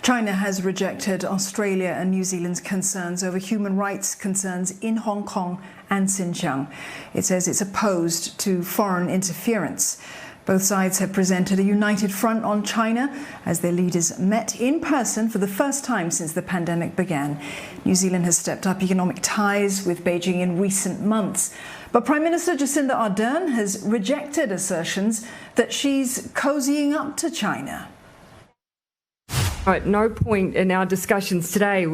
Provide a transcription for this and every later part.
China has rejected Australia and New Zealand's concerns over human rights concerns in Hong Kong and Xinjiang. It says it's opposed to foreign interference. Both sides have presented a united front on China as their leaders met in person for the first time since the pandemic began. New Zealand has stepped up economic ties with Beijing in recent months. But Prime Minister Jacinda Ardern has rejected assertions that she's cozying up to China. At no point in our discussions today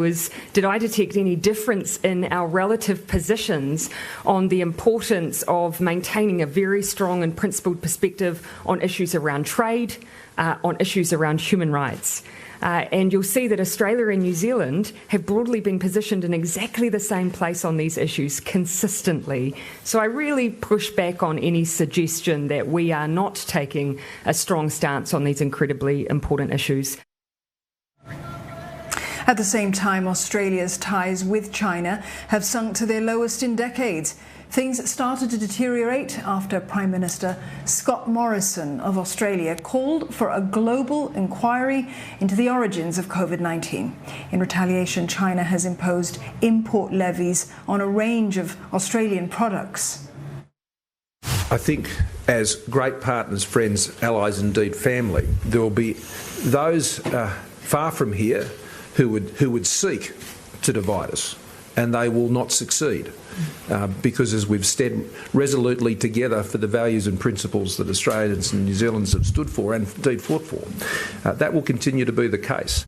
did I detect any difference in our relative positions on the importance of maintaining a very strong and principled perspective on issues around trade, on issues around human rights. And you'll see that Australia and New Zealand have broadly been positioned in exactly the same place on these issues consistently. So I really push back on any suggestion that we are not taking a strong stance on these incredibly important issues. At the same time, Australia's ties with China have sunk to their lowest in decades. Things started to deteriorate after Prime Minister Scott Morrison of Australia called for a global inquiry into the origins of COVID-19. In retaliation, China has imposed import levies on a range of Australian products. I think as great partners, friends, allies, indeed family, there will be those far from here who would seek to divide us, and they will not succeed because, as we've stood resolutely together for the values and principles that Australians and New Zealanders have stood for and indeed fought for, that will continue to be the case.